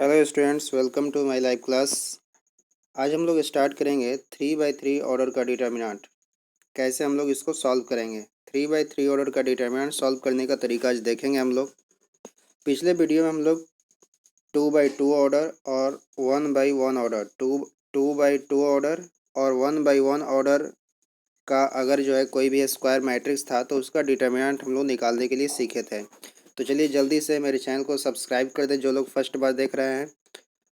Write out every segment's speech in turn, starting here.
Hello students, welcome to my live class. आज हम लोग स्टार्ट करेंगे 3/3 ऑर्डर का डिटर्मिनेंट। कैसे हम लोग इसको सॉल्व करेंगे। 3/3 ऑर्डर का डिटर्मिनेंट सॉल्व करने का तरीका आज देखेंगे हम लोग। पिछले वीडियो में हम लोग 2/2 ऑर्डर और 1/1 ऑर्डर 2/2 ऑर्डर और 1/1 ऑर्डर का अगर जो है कोई भी स्क्वायर मैट्रिक्स था तो उसका डिटर्मिनेंट हम लोग निकालने के लिए सीखे थे। तो चलिए जल्दी से मेरे चैनल को सब्सक्राइब कर दें जो लोग फर्स्ट बार देख रहे हैं,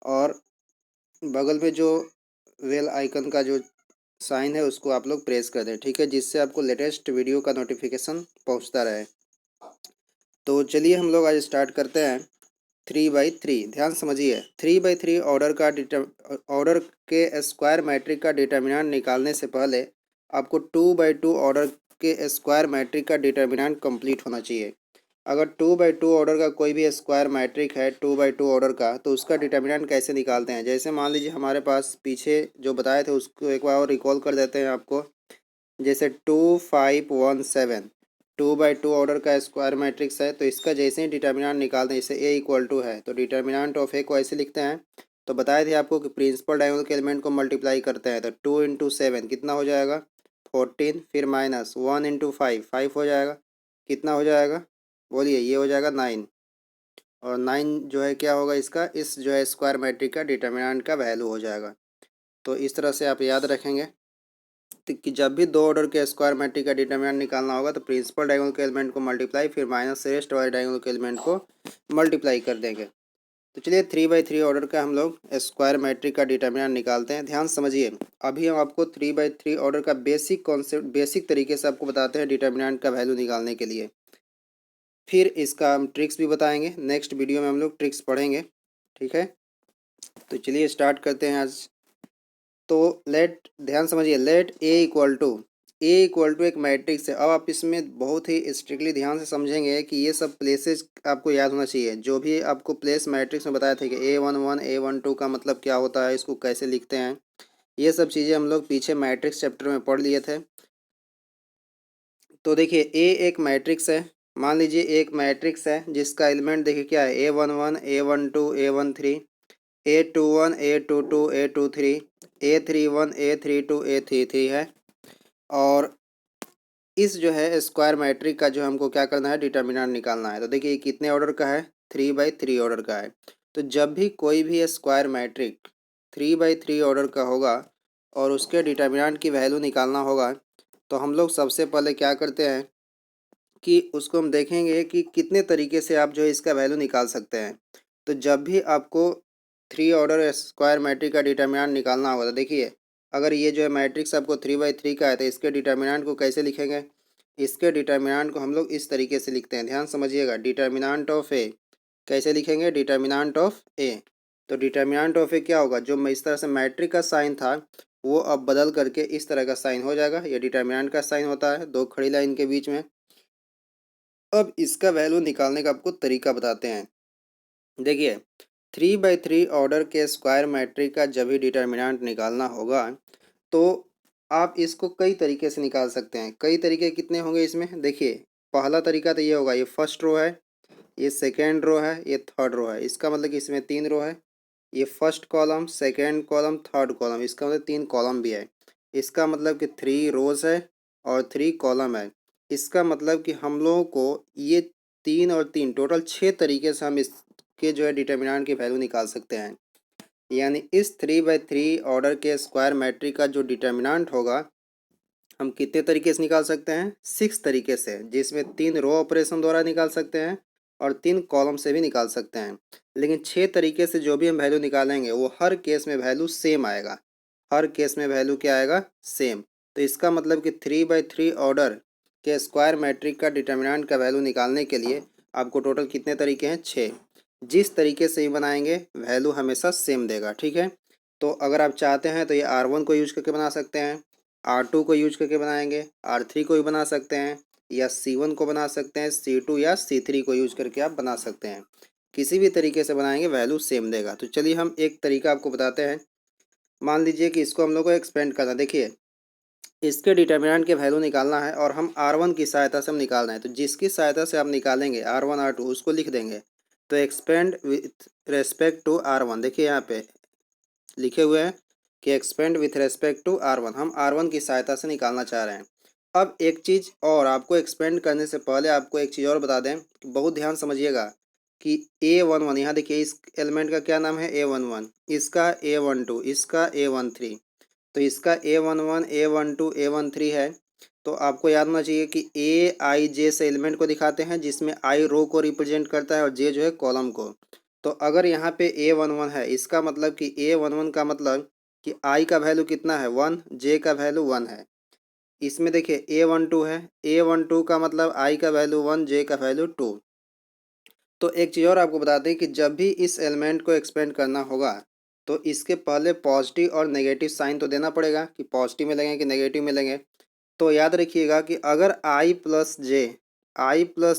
और बगल में जो बेल आइकन का जो साइन है उसको आप लोग प्रेस कर दें, ठीक है, जिससे आपको लेटेस्ट वीडियो का नोटिफिकेशन पहुंचता रहे। तो चलिए हम लोग आज स्टार्ट करते हैं 3/3। ध्यान समझिए, 3/3 ऑर्डर के स्क्वायर मैट्रिक का डिटर्मिनेंट निकालने से पहले आपको 2/2 ऑर्डर के स्क्वायर मैट्रिक का डिटर्मिनेंट कंप्लीट होना चाहिए। अगर 2/2 ऑर्डर का कोई भी स्क्वायर मैट्रिक है 2/2 ऑर्डर का, तो उसका डिटर्मिनेंट कैसे निकालते हैं। जैसे मान लीजिए हमारे पास पीछे जो बताए थे उसको एक बार और रिकॉल कर देते हैं आपको। जैसे 2, 5, 1, 7 2/2 ऑर्डर का स्क्वायर मैट्रिक्स है, तो इसका जैसे ही डिटर्मिनेंट निकालते हैं, जैसे ए इक्वल टू है तो डिटर्मिनेंट ऑफ ए को ऐसे लिखते हैं। तो बताए थे आपको कि प्रिंसिपल डायगोनल के एलिमेंट को मल्टीप्लाई करते हैं, तो 2 × 7 कितना हो जाएगा 14, फिर माइनस 1 × 5 5 हो जाएगा, कितना हो जाएगा बोलिए, ये हो जाएगा 9। और 9 जो है क्या होगा इसका, इस जो है स्क्वायर मैट्रिक का डिटर्मिनेंट का वैल्यू हो जाएगा। तो इस तरह से आप याद रखेंगे कि जब भी दो ऑर्डर के स्क्वायर मैट्रिक का डिटर्मिनेंट निकालना होगा तो प्रिंसिपल डायगोनल के एलिमेंट को मल्टीप्लाई, फिर माइनस से रेस्ट वाले डायगोनल के एलिमेंट को मल्टीप्लाई कर देंगे। तो चलिए 3/3 ऑर्डर का हम लोग स्क्वायर मैट्रिक का डिटर्मिनेंट निकालते हैं। ध्यान समझिए, अभी हम आपको 3/3 ऑर्डर का बेसिक कॉन्सेप्ट, बेसिक तरीके से आपको बताते हैं डिटर्मिनेंट का वैल्यू निकालने के लिए। फिर इसका हम ट्रिक्स भी बताएंगे, नेक्स्ट वीडियो में हम लोग ट्रिक्स पढ़ेंगे, ठीक है। तो चलिए स्टार्ट करते हैं आज। तो ध्यान समझिए, लेट ए इक्वल टू एक मैट्रिक्स है। अब आप इसमें बहुत ही स्ट्रिक्टली ध्यान से समझेंगे कि ये सब प्लेसेस आपको याद होना चाहिए। जो भी आपको प्लेस मैट्रिक्स में बताया था कि A11 A12 का मतलब क्या होता है, इसको कैसे लिखते हैं, ये सब चीज़ें हम लोग पीछे मैट्रिक्स चैप्टर में पढ़ लिए थे। तो देखिए ए एक मैट्रिक्स है, मान लीजिए एक मैट्रिक्स है जिसका एलिमेंट देखिए क्या है, A11 A12 A13 A21 A22 A23 A31 A32 A33 है। और इस जो है स्क्वायर मैट्रिक का जो हमको क्या करना है, डिटर्मिनेंट निकालना है। तो देखिए कितने ऑर्डर का है, 3/3 ऑर्डर का है। तो जब भी कोई भी स्क्वायर मैट्रिक 3/3 ऑर्डर का होगा और उसके डिटर्मिनेंट की वैल्यू निकालना होगा, तो हम लोग सबसे पहले क्या करते हैं कि उसको हम देखेंगे कि कितने तरीके से आप जो है इसका वैल्यू निकाल सकते हैं। तो जब भी आपको 3 ऑर्डर स्क्वायर मैट्रिक का डिटर्मिनेंट निकालना होगा, तो देखिए अगर ये जो है मैट्रिक्स आपको 3/3 का है तो इसके डिटर्मिनेंट को कैसे लिखेंगे। इसके डिटर्मिनेंट को हम लोग इस तरीके से लिखते हैं, ध्यान समझिएगा। डिटर्मिनेंट ऑफ ए कैसे लिखेंगे, डिटर्मिनेंट ऑफ ए। तो डिटर्मिनेंट ऑफ ए क्या होगा, जो इस तरह से मैट्रिक का साइन था वो अब बदल करके इस तरह का साइन हो जाएगा। ये डिटर्मिनेंट का साइन होता है दो खड़ी लाइन के बीच में। अब इसका वैल्यू निकालने का आपको तरीका बताते हैं। देखिए 3/3 ऑर्डर के स्क्वायर मैट्रिक का जब भी डिटर्मिनेंट निकालना होगा तो आप इसको कई तरीके से निकाल सकते हैं। कई तरीके कितने होंगे इसमें, देखिए पहला तरीका तो ये होगा, ये फर्स्ट रो है, ये सेकेंड रो है, ये थर्ड रो है। इसका मतलब कि इसमें 3 रो है, ये first column second column third column, इसका मतलब 3 कॉलम भी है। इसका मतलब कि 3 रोज है और 3 कॉलम है। इसका मतलब कि हम लोगों को ये 3 और 3 टोटल 6 तरीके से हम इसके जो है डिटर्मिनेंट की वैल्यू निकाल सकते हैं। यानी इस 3/3 ऑर्डर के स्क्वायर मैट्रिक का जो डिटर्मिनेंट होगा हम कितने तरीके से निकाल सकते हैं, 6 तरीके से, जिसमें 3 रो ऑपरेशन द्वारा निकाल सकते हैं और 3 कॉलम से भी निकाल सकते हैं। लेकिन 6 तरीके से जो भी हम वैल्यू निकालेंगे वो हर केस में वैल्यू सेम आएगा, हर केस में वैल्यू क्या आएगा, सेम। तो इसका मतलब कि 3/3 ऑर्डर के स्क्वायर मैट्रिक का डिटर्मिनेंट का वैल्यू निकालने के लिए आपको टोटल कितने तरीके हैं, 6। जिस तरीके से ही बनाएंगे वैल्यू हमेशा सेम देगा, ठीक है। तो अगर आप चाहते हैं तो ये R1 को यूज करके बना सकते हैं, R2 को यूज करके बनाएंगे, R3 को भी बना सकते हैं, या C1 को बना सकते हैं, C2 या C3 को यूज करके आप बना सकते हैं। किसी भी तरीके से बनाएंगे वैल्यू सेम देगा। तो चलिए हम एक तरीका आपको बताते हैं। मान लीजिए कि इसको हम लोग को एक्सपेंड करना, देखिए इसके डिटर्मिनेंट के वैल्यू निकालना है और हम R1 की सहायता से हम निकालना है। तो जिसकी सहायता से आप निकालेंगे R1 R2 उसको लिख देंगे। तो expand with respect to R1, देखिए यहाँ पे लिखे हुए हैं कि expand with respect to R1, हम R1 की सहायता से निकालना चाह रहे हैं। अब एक चीज़ और, आपको एक्सपेंड करने से पहले आपको एक चीज़ और बता दें, बहुत ध्यान समझिएगा कि A11, यहाँ देखिए इस एलिमेंट का क्या नाम है A11, इसका A12, इसका A13, तो इसका A11, A12, A13 है। तो आपको याद होना चाहिए कि ए आई जे से एलिमेंट को दिखाते हैं, जिसमें आई रो को रिप्रेजेंट करता है और जे जो है कॉलम को। तो अगर यहाँ पे A11 है, इसका मतलब कि A11 का मतलब कि आई का वैल्यू कितना है 1, जे का वैल्यू 1 है। इसमें देखिए A12 है, A12 का मतलब आई का वैल्यू 1, जे का वैल्यू 2। तो एक चीज़ और आपको बता दें कि जब भी इस एलिमेंट को एक्सपेंड करना होगा तो इसके पहले पॉजिटिव और नेगेटिव साइन तो देना पड़ेगा कि पॉजिटिव में लेंगे कि नेगेटिव में लेंगे। तो याद रखिएगा कि अगर i plus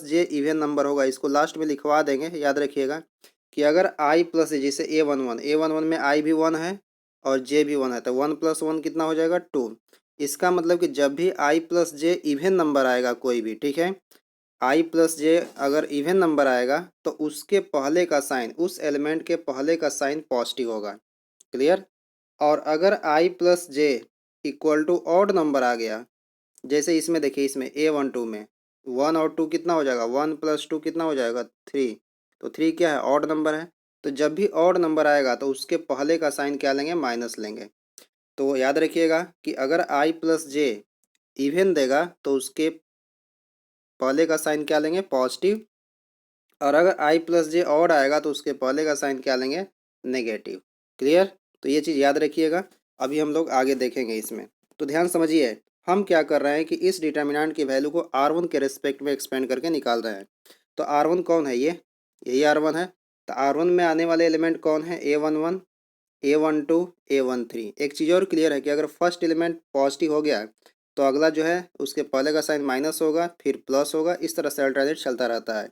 J even number होगा, इसको लास्ट में लिखवा देंगे, याद रखिएगा कि अगर आई प्लस जे, जैसे A11 में आई भी 1 है और जे भी 1 है, तो 1 + 1 कितना हो जाएगा 2। इसका मतलब कि जब भी आई प्लस जे इवन नंबर आएगा कोई भी, ठीक है, आई प्लस जे अगर इवन नंबर आएगा तो उसके पहले का साइन, उस एलिमेंट के पहले का साइन पॉजिटिव होगा। क्लियर। और अगर i plus J equal to odd number आ गया, जैसे इसमें देखिए, इसमें A12 में 1 और 2 कितना हो जाएगा, 1 + 2 कितना हो जाएगा 3, तो 3 क्या है ऑड नंबर है। तो जब भी ऑड नंबर आएगा तो उसके पहले का साइन क्या लेंगे, माइनस लेंगे। तो याद रखिएगा कि अगर आई प्लस जे इवन देगा तो उसके पहले का साइन क्या लेंगे, पॉजिटिव, और अगर आई प्लस जे ऑड आएगा तो उसके पहले का साइन क्या लेंगे, नेगेटिव। क्लियर। तो ये चीज़ याद रखिएगा। अभी हम लोग आगे देखेंगे इसमें। तो ध्यान समझिए, हम क्या कर रहे हैं कि इस डिटर्मिनेंट की वैल्यू को R1 के रेस्पेक्ट में एक्सपेंड करके निकाल रहे हैं। तो R1 कौन है, ये यही R1 है। तो R1 में आने वाले एलिमेंट कौन है, A11, A12, A13। एक चीज़ और क्लियर है कि अगर फर्स्ट एलिमेंट पॉजिटिव हो गया तो अगला जो है उसके पहले का साइन माइनस होगा, फिर प्लस होगा, इस तरह से अल्टरनेट चलता रहता है।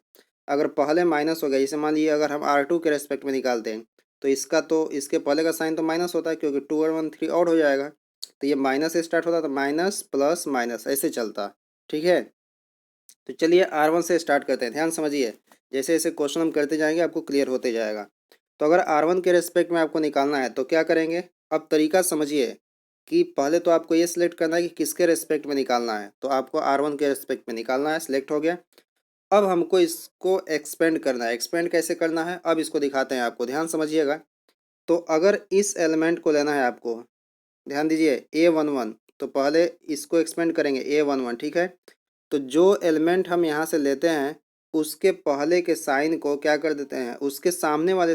अगर पहले माइनस हो गया, जैसे मान लीजिए अगर हम R2 के रेस्पेक्ट में निकालते हैं तो इसका तो इसके पहले का साइन तो माइनस होता है, क्योंकि 2 और 1 3 और हो जाएगा। तो ये माइनस से स्टार्ट होता, तो माइनस प्लस माइनस ऐसे चलता। ठीक है। तो चलिए R1 से स्टार्ट करते हैं, ध्यान समझिए, जैसे जैसे क्वेश्चन हम करते जाएंगे आपको क्लियर होते जाएगा। तो अगर R1 के रेस्पेक्ट में आपको निकालना है तो क्या करेंगे, अब तरीका समझिए कि पहले तो आपको ये सिलेक्ट करना है कि किसके रेस्पेक्ट में निकालना है। तो आपको R1 के रेस्पेक्ट में निकालना है, सिलेक्ट हो गया। अब हमको इसको एक्सपेंड करना है। एक्सपेंड कैसे करना है अब इसको दिखाते हैं आपको, ध्यान समझिएगा। तो अगर इस एलिमेंट को लेना है आपको, ध्यान दीजिए A11, तो पहले इसको एक्सपेंड करेंगे A11, ठीक है। तो जो एलिमेंट हम यहाँ से लेते हैं उसके पहले के साइन को क्या कर देते हैं, उसके सामने वाले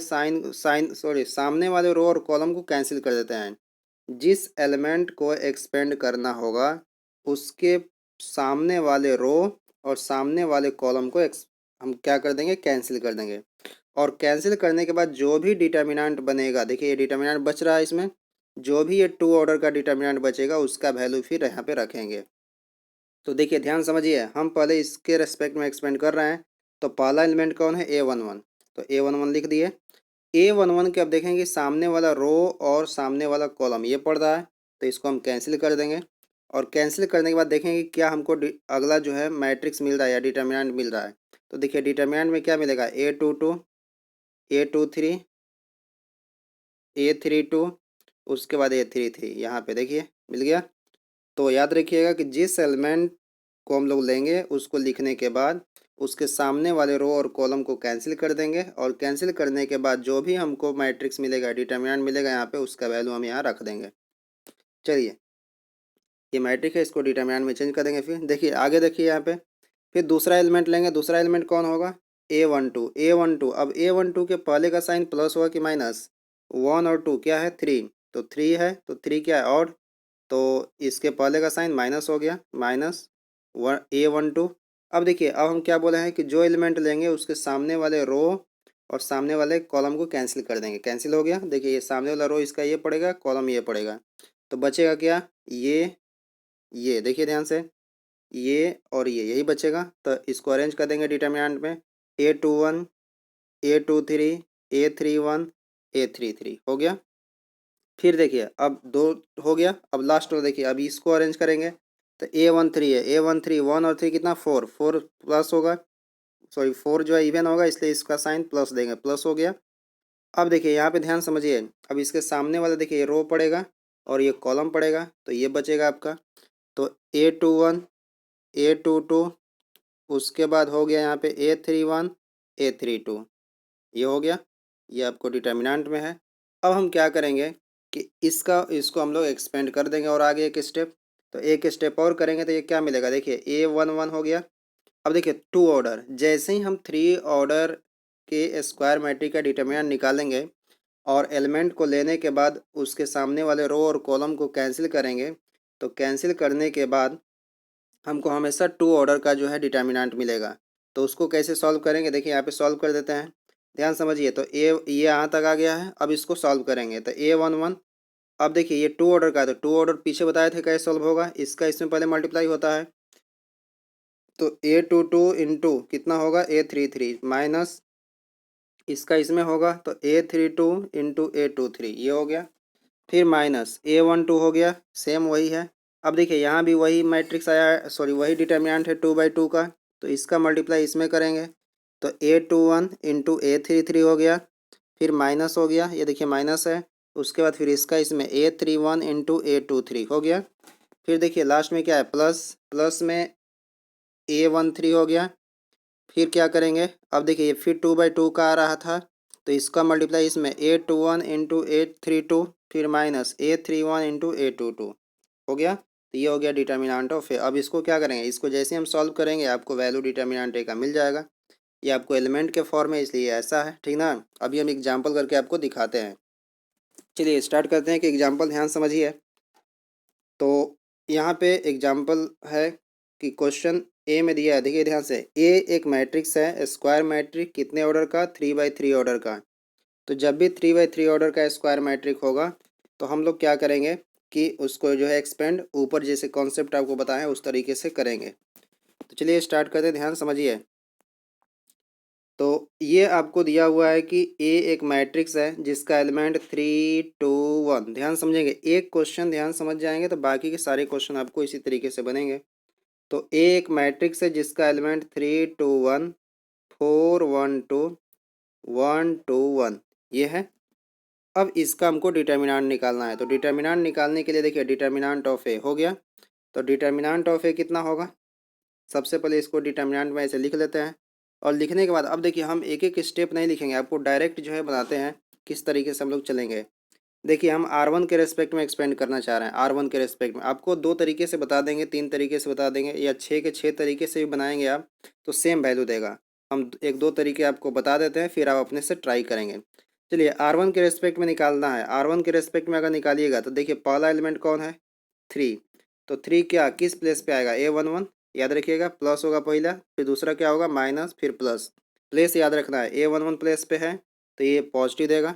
सामने वाले रो और कॉलम को कैंसिल कर देते हैं। जिस एलिमेंट को एक्सपेंड करना होगा उसके सामने वाले रो और सामने वाले कॉलम को हम क्या कर देंगे, कैंसिल कर देंगे। और कैंसिल करने के बाद जो भी डिटर्मिनेंट बनेगा, देखिए ये डिटर्मिनेंट बच रहा है, इसमें जो भी ये 2 ऑर्डर का डिटर्मिनेंट बचेगा उसका वैल्यू फिर यहाँ पे रखेंगे। तो देखिए ध्यान समझिए, हम पहले इसके रेस्पेक्ट में एक्सपेंड कर रहे हैं। तो पहला एलिमेंट कौन है, A11, तो A11 लिख दिए। A11 के अब देखेंगे सामने वाला रो और सामने वाला कॉलम ये पड़ रहा है, तो इसको हम कैंसिल कर देंगे। और कैंसिल करने के बाद देखेंगे क्या हमको अगला जो है मैट्रिक्स मिल रहा है या डिटर्मिनेंट मिल रहा है। तो देखिए डिटर्मिनेंट में क्या मिलेगा, A22, A23, A32, उसके बाद A33, यहाँ पे देखिए मिल गया। तो याद रखिएगा कि जिस एलिमेंट को हम लोग लेंगे उसको लिखने के बाद उसके सामने वाले रो और कॉलम को कैंसिल कर देंगे, और कैंसिल करने के बाद जो भी हमको मैट्रिक्स मिलेगा, डिटर्मिनेंट मिलेगा यहाँ पे, उसका वैल्यू हम यहाँ रख देंगे। चलिए ये मैट्रिक है, इसको डिटर्मिनेंट में चेंज कर देंगे। फिर देखिए आगे देखिए यहाँ पे, फिर दूसरा एलिमेंट लेंगे। दूसरा एलिमेंट कौन होगा, A12। अब A12 के पहले का साइन प्लस होगा कि माइनस, 1 और 2 क्या है 3, तो 3 है, तो 3 क्या है ऑड, तो इसके पहले का साइन माइनस हो गया, माइनस A12। अब देखिए अब हम क्या बोले हैं कि जो एलिमेंट लेंगे उसके सामने वाले रो और सामने वाले कॉलम को कैंसिल कर देंगे। कैंसिल हो गया, देखिए ये सामने वाला रो इसका ये पड़ेगा, कॉलम ये पड़ेगा, तो बचेगा क्या, ये देखिए ध्यान से, ये और ये यही बचेगा। तो इसको अरेंज कर देंगे डिटर्मिनेंट में, A21, A23, A31, A33 हो गया। फिर देखिए अब 2 हो गया, अब लास्ट वाला देखिए, अब इसको अरेंज करेंगे। तो A13 है, A13 1 और 3 कितना 4, 4 प्लस होगा, सॉरी 4 जो है इवन होगा, इसलिए इसका साइन प्लस देंगे, प्लस हो गया। अब देखिए यहाँ पे ध्यान समझिए, अब इसके सामने वाला देखिए ये रो पड़ेगा और ये कॉलम पड़ेगा, तो ये बचेगा आपका। तो A21 A22, उसके बाद हो गया यहाँ पे A31 A32, ये हो गया, ये आपको डिटर्मिनेंट में है। अब हम क्या करेंगे कि इसको हम लोग एक्सपेंड कर देंगे और आगे एक स्टेप, तो एक स्टेप और करेंगे तो ये क्या मिलेगा, देखिए A11 हो गया। अब देखिए टू ऑर्डर, जैसे ही हम थ्री ऑर्डर के स्क्वायर मैट्रिक्स का डिटर्मिनेंट निकालेंगे और एलिमेंट को लेने के बाद उसके सामने वाले रो और कॉलम को कैंसिल करेंगे, तो कैंसिल करने के बाद हमको हमेशा टू ऑर्डर का जो है डिटर्मिनेंट मिलेगा। तो उसको कैसे सॉल्व करेंगे, देखिए यहाँ पे सॉल्व कर देते हैं, ध्यान समझिए। तो ए ये यहाँ तक आ गया है, अब इसको सॉल्व करेंगे तो A11। अब देखिए ये टू ऑर्डर का है, तो टू ऑर्डर पीछे बताए थे कैसे सॉल्व होगा, इसका इसमें पहले मल्टीप्लाई होता है, तो A22 इंटू कितना होगा A33 माइनस इसका इसमें होगा, तो A32 इंटू A23 ये हो गया, फिर माइनस A12 हो गया, सेम वही है। अब देखिए यहाँ भी वही मैट्रिक्स आया है, सॉरी वही डिटर्मिनेंट है 2/2 का, तो इसका मल्टीप्लाई इसमें करेंगे, तो A21 इंटू A33 हो गया, फिर माइनस हो गया, ये देखिए माइनस है, उसके बाद फिर इसका इसमें A31 इंटू A23 हो गया, फिर देखिए लास्ट में क्या है प्लस, प्लस में A13 हो गया। फिर क्या करेंगे, अब देखिए ये फिर 2/2 का आ रहा था, तो इसका मल्टीप्लाई इसमें A21 इंटू A32, फिर माइनस A31 इंटू A22 हो गया, तो ये हो गया डिटर्मिनेंट ऑफ ए। अब इसको क्या करेंगे, इसको जैसे हम सॉल्व करेंगे आपको वैल्यू डिटर्मिनेंट ए का मिल जाएगा। ये आपको एलिमेंट के फॉर्म में, इसलिए ऐसा है, ठीक ना। अभी हम एग्जाम्पल करके आपको दिखाते हैं। चलिए स्टार्ट करते हैं कि एग्जाम्पल ध्यान समझिए। तो यहाँ पे एग्जाम्पल है कि क्वेश्चन ए में दिया है, देखिए ध्यान से, ए एक मैट्रिक्स है, स्क्वायर मैट्रिक्स, कितने ऑर्डर का, 3/3 ऑर्डर का। तो जब भी 3/3 ऑर्डर का स्क्वायर मैट्रिक होगा तो हम लोग क्या करेंगे कि उसको जो है एक्सपेंड ऊपर जैसे कॉन्सेप्ट आपको बताएं उस तरीके से करेंगे। तो चलिए स्टार्ट करते हैं, ध्यान समझिए। तो ये आपको दिया हुआ है कि ए एक मैट्रिक्स है जिसका एलिमेंट 3 2 1, ध्यान समझेंगे, एक क्वेश्चन ध्यान समझ जाएंगे तो बाकी के सारे क्वेश्चन आपको इसी तरीके से बनेंगे। तो ए एक मैट्रिक्स है जिसका एलिमेंट 3 2 1 4 1 2 1 2 1 ये है। अब इसका हमको डिटर्मिनेंट निकालना है, तो डिटर्मिनेंट निकालने के लिए देखिए डिटर्मिनेंट ऑफ ए हो गया, तो डिटर्मिनेंट ऑफ ए कितना होगा, सबसे पहले इसको डिटर्मिनेंट में ऐसे लिख लेते हैं। और लिखने के बाद अब देखिए हम एक एक स्टेप नहीं लिखेंगे, आपको डायरेक्ट जो है बताते हैं किस तरीके से हम लोग चलेंगे। देखिए हम R1 के रेस्पेक्ट में एक्सपेंड करना चाह रहे हैं, R1 के रेस्पेक्ट में आपको दो तरीके से बता देंगे, तीन तरीके से बता देंगे, या छः के छः तरीके से भी बनाएंगे आप तो सेम वैल्यू देगा। हम एक दो तरीके आपको बता देते हैं, फिर आप अपने से ट्राई करेंगे। चलिए R1 के रेस्पेक्ट में निकालना है, R1 के रेस्पेक्ट में अगर निकालिएगा तो देखिए पहला एलिमेंट कौन है 3, तो 3 क्या किस प्लेस पे आएगा A11, याद रखिएगा प्लस होगा पहला, फिर दूसरा क्या होगा माइनस, फिर प्लस, प्लेस याद रखना है, A11 प्लेस पे है तो ये पॉजिटिव देगा।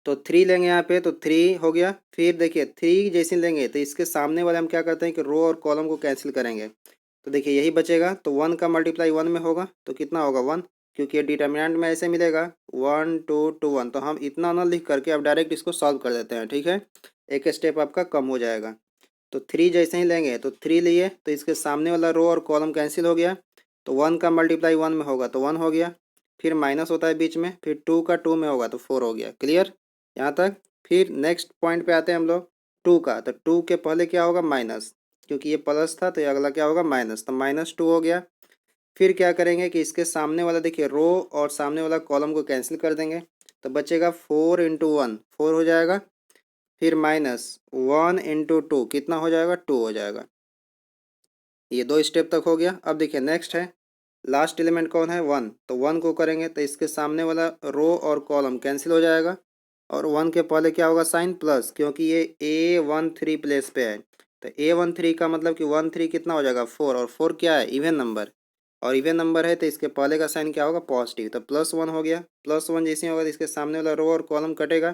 तो 3 लेंगे यहाँ पे, तो 3 हो गया। फिर देखिए 3 जैसे लेंगे तो इसके सामने वाले हम क्या करते हैं कि रो और कॉलम को कैंसिल करेंगे, तो देखिए यही बचेगा, तो 1 का मल्टीप्लाई 1 में होगा तो कितना होगा 1, क्योंकि ये डिटर्मिनेंट में ऐसे मिलेगा 1 2 2 1, तो हम इतना ना लिख करके अब डायरेक्ट इसको सॉल्व कर देते हैं, ठीक है, एक स्टेप आपका कम हो जाएगा। तो 3 जैसे ही लेंगे तो 3 लिए तो इसके सामने वाला रो और कॉलम कैंसिल हो गया, तो 1 का मल्टीप्लाई 1 में होगा तो 1 हो गया, फिर माइनस होता है बीच में, फिर 2 का 2 में होगा तो 4 हो गया, क्लियर यहाँ तक। फिर नेक्स्ट पॉइंट पे आते हैं हम लोग 2 का, तो 2 के पहले क्या होगा माइनस, क्योंकि ये प्लस था तो ये अगला क्या होगा माइनस, तो -2 हो गया। फिर क्या करेंगे कि इसके सामने वाला देखिए रो और सामने वाला कॉलम को कैंसिल कर देंगे, तो बचेगा 4 इंटू 1 4 हो जाएगा, फिर -1 इंटू 2 कितना हो जाएगा 2 हो जाएगा। ये दो स्टेप तक हो गया। अब देखिए नेक्स्ट है, लास्ट एलिमेंट कौन है 1, तो 1 को करेंगे तो इसके सामने वाला रो और कॉलम कैंसिल हो जाएगा, और 1 के पहले क्या होगा साइन प्लस, क्योंकि ये A13 प्लेस पे है, तो A13 का मतलब कि 13 कितना हो जाएगा 4, और 4 क्या है इवन नंबर, और इवन नंबर है तो इसके पहले का साइन क्या होगा पॉजिटिव, तो +1 हो गया। +1 जैसे होगा तो इसके सामने वाला रो और कॉलम कटेगा,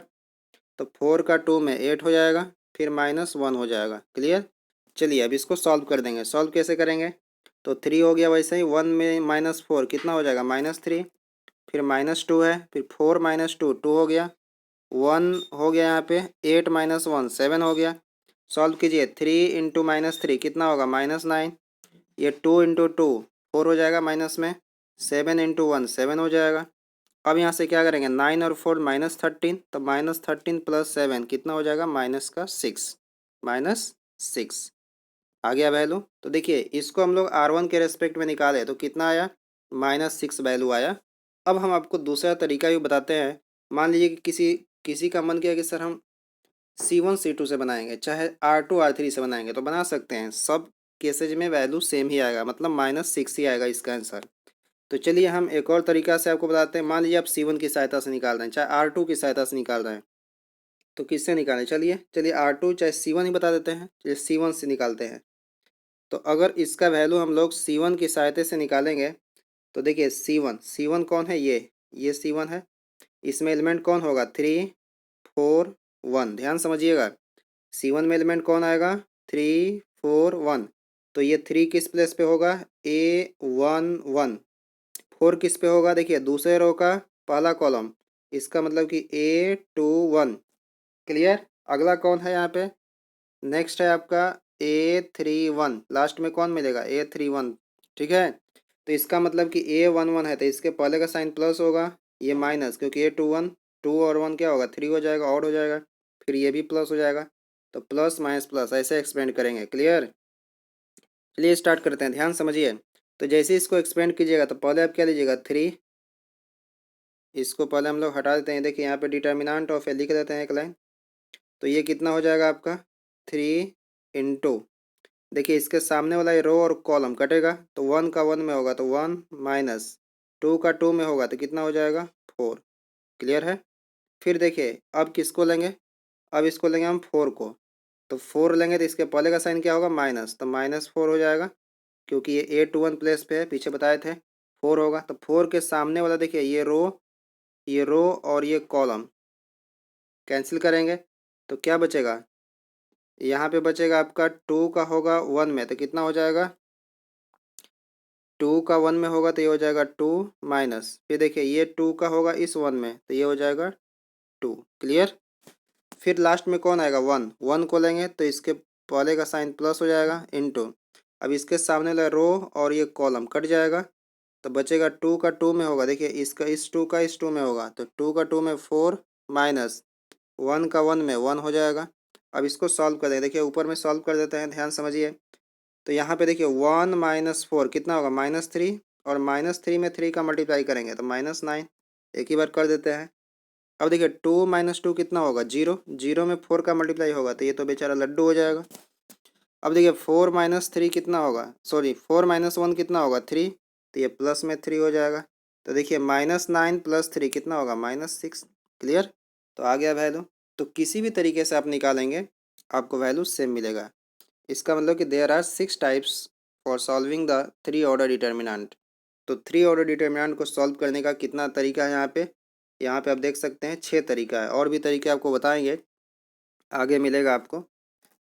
तो 4 का 2 में 8 हो जाएगा, फिर -1 हो जाएगा, क्लियर। चलिए अब इसको सॉल्व कर देंगे, सॉल्व कैसे करेंगे, तो 3 हो गया, वैसे ही 1 में -4 कितना हो जाएगा -3, फिर -2 है, फिर 4 -2 2 हो गया, 1 हो गया यहाँ पे, 8 -1 7 हो गया। सॉल्व कीजिए, 3 इंटू -3 कितना होगा -9, ये 2 इंटू 2 4 हो जाएगा माइनस में, 7 इंटू 1 7 हो जाएगा। अब यहाँ से क्या करेंगे, 9 और 4 -13, तो -13 प्लस 7 कितना हो जाएगा, -6, -6 आ गया वैल्यू। तो देखिए इसको हम लोग R1 के रेस्पेक्ट में निकाले तो कितना आया, -6 वैल्यू आया। अब हम आपको दूसरा तरीका भी बताते हैं। मान लीजिए कि किसी किसी का मन किया कि सर हम C1 C2 से बनाएंगे, चाहे R2 R3 से बनाएंगे, तो बना सकते हैं। सब केसेज में वैल्यू सेम ही आएगा, मतलब -6 ही आएगा इसका आंसर। तो चलिए हम एक और तरीका से आपको बताते हैं। मान लीजिए आप C1 की सहायता से निकाल रहे हैं, चाहे R2 की सहायता से निकाल रहे हैं, तो किससे निकालें, चलिए चलिए R2 चाहे C1 ही बता देते हैं। चलिए C1 से निकालते हैं। तो अगर इसका वैल्यू हम लोग C1 की सहायता से निकालेंगे तो देखिए C1 कौन है, ये C1 है। इसमें एलिमेंट कौन होगा, 3 4 1। ध्यान समझिएगा, C1 में एलिमेंट कौन आएगा, 3 4 1। तो ये 3 किस प्लेस पे होगा, A11। 4 किस पे होगा, देखिए दूसरे रो का पहला कॉलम, इसका मतलब कि A21। क्लियर। अगला कौन है यहाँ पे, नेक्स्ट है आपका A31। लास्ट में कौन मिलेगा, A31। ठीक है। तो इसका मतलब कि A11 है, तो इसके पहले का साइन प्लस होगा, ये माइनस, क्योंकि A21 2 और 1 क्या होगा, 3 हो जाएगा, और हो जाएगा, फिर ये भी प्लस हो जाएगा। तो प्लस माइनस प्लस ऐसे एक्सपेंड करेंगे। क्लियर। चलिए स्टार्ट करते हैं, ध्यान समझिए। तो जैसे इसको एक्सपेंड कीजिएगा तो पहले आप क्या लीजिएगा, 3। इसको पहले हम लोग हटा देते हैं। देखिए यहाँ पे डिटर्मिनेंट ऑफ ए लिख देते हैं एक लाइन। तो ये कितना हो जाएगा आपका, 3 इंटू, देखिए इसके सामने वाला ये रो और कॉलम कटेगा, तो 1 का 1 में होगा तो 1 माइनस 2 का 2 में होगा तो कितना हो जाएगा, 4। क्लियर है। फिर देखिए अब किसको लेंगे, अब इसको लेंगे हम 4 को। तो 4 लेंगे तो इसके पहले का साइन क्या होगा, माइनस, तो -4 हो जाएगा, क्योंकि ये A21 प्लेस पे है, पीछे बताए थे 4 होगा। तो 4 के सामने वाला देखिए ये रो और ये कॉलम कैंसिल करेंगे तो क्या बचेगा, यहाँ पे बचेगा आपका 2 का होगा 1 में तो कितना हो जाएगा, 2 का 1 में होगा तो ये हो जाएगा 2 माइनस, फिर देखिए ये 2 का होगा इस 1 में तो ये हो जाएगा 2। क्लियर। फिर लास्ट में कौन आएगा, 1 को लेंगे तो इसके पहले का साइन प्लस हो जाएगा इंटू, अब इसके सामने वाला रो और ये कॉलम कट जाएगा, तो बचेगा 2 का 2 में होगा, देखिए इसका इस 2 का इस 2 में होगा, तो 2 का 2 में 4 माइनस 1 का 1 में 1 हो जाएगा। अब इसको सॉल्व कर देंगे, देखिए ऊपर में सॉल्व कर देते हैं, ध्यान समझिए। तो यहाँ पे देखिए 1 माइनस 4 कितना होगा, -3, और -3 में 3 का मल्टीप्लाई करेंगे तो -9, एक ही बार कर देते हैं। अब देखिए 2 माइनस 2 कितना होगा, 0, 0 में 4 का मल्टीप्लाई होगा तो ये तो बेचारा लड्डू हो जाएगा। अब देखिए 4 माइनस 3 कितना होगा, सॉरी 4 माइनस 1 कितना होगा, 3, तो ये प्लस में 3 हो जाएगा। तो देखिए -9 प्लस 3 कितना होगा, -6। क्लियर। तो आ गया वैल्यू। तो किसी भी तरीके से आप निकालेंगे आपको वैल्यू सेम मिलेगा। इसका मतलब कि there are 6 types for solving the 3 order determinant. तो 3 ऑर्डर डिटर्मिनेंट को सॉल्व करने का कितना तरीका है, यहाँ पे आप देख सकते हैं 6 तरीका है, और भी तरीके आपको बताएंगे, आगे मिलेगा आपको।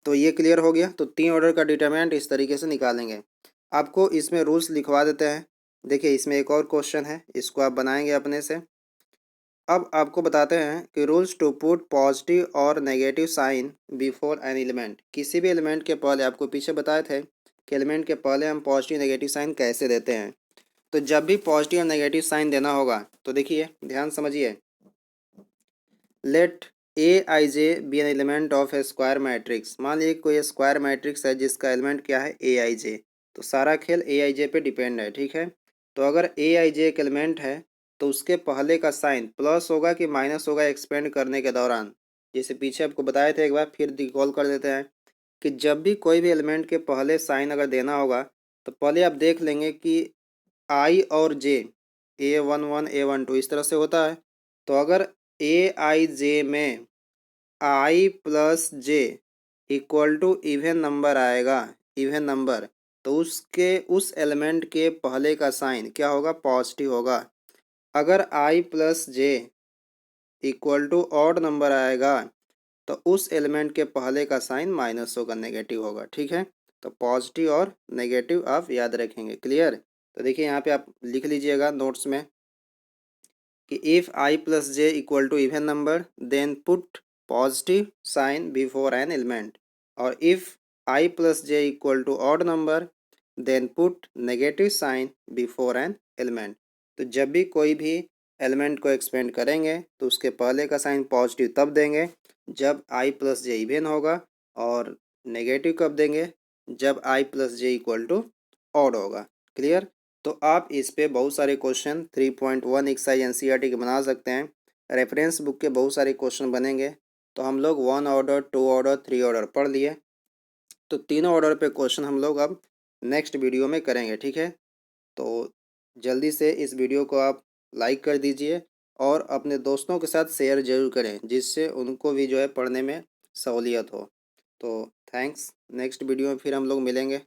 तो ये क्लियर हो गया। तो 3 ऑर्डर का डिटर्मिनेंट इस तरीके से निकालेंगे। आपको इसमें रूल्स लिखवा देते हैं। देखिए इसमें एक और क्वेश्चन है, इसको आप बनाएंगे अपने से। अब आपको बताते हैं कि रूल्स टू पुट पॉजिटिव और negative sign before an element. किसी भी एलिमेंट के पहले, आपको पीछे बताए थे कि एलिमेंट के पहले हम पॉजिटिव नेगेटिव साइन कैसे देते हैं। तो जब भी पॉजिटिव और नेगेटिव साइन देना होगा तो देखिए ध्यान समझिए, let Aij be an element of a square matrix. मान लीजिए कोई स्क्वायर मैट्रिक्स है जिसका एलिमेंट क्या है, Aij। तो सारा खेल Aij पे डिपेंड है, ठीक है। तो अगर Aij एक एलिमेंट है तो उसके पहले का साइन प्लस होगा कि माइनस होगा, एक्सपेंड करने के दौरान। जैसे पीछे आपको बताए थे, एक बार फिर रिकॉल कर देते हैं कि जब भी कोई भी एलिमेंट के पहले साइन अगर देना होगा तो पहले आप देख लेंगे कि I और J, A11 A12 इस तरह से होता है। तो अगर Aij में I plus J equal to even number आएगा, इवन नंबर, तो उसके उस एलिमेंट के पहले का साइन क्या होगा, पॉजिटिव होगा। अगर I plus J equal to odd number आएगा तो उस एलिमेंट के पहले का साइन माइनस होगा, नेगेटिव होगा, ठीक है। तो पॉजिटिव और नेगेटिव आप याद रखेंगे। क्लियर। तो देखिए यहाँ पे आप लिख लीजिएगा नोट्स में कि if I plus J equal to even number then put positive sign before an element, और if I plus J equal to odd number then put negative sign before an element. तो जब भी कोई भी element को expand करेंगे तो उसके पहले का साइन पॉजिटिव तब देंगे जब i प्लस जे इवन होगा, और नेगेटिव कब देंगे जब i plus J equal to odd होगा। क्लियर? तो आप इस पे बहुत सारे क्वेश्चन 3.1 एक्सरसाइज एनसीईआरटी के बना सकते हैं। रेफरेंस बुक के बहुत सारे क्वेश्चन बनेंगे। तो हम लोग 1 ऑर्डर, 2 ऑर्डर, 3 ऑर्डर पढ़ लिए। तो तीनों ऑर्डर पे क्वेश्चन हम लोग अब नेक्स्ट वीडियो में करेंगे। ठीक है? तो जल्दी से इस वीडियो को आप लाइक कर दीजिए और अपने दोस्तों के साथ शेयर ज़रूर करें, जिससे उनको भी जो है पढ़ने में सहूलियत हो। तो थैंक्स। नेक्स्ट वीडियो में फिर हम लोग मिलेंगे।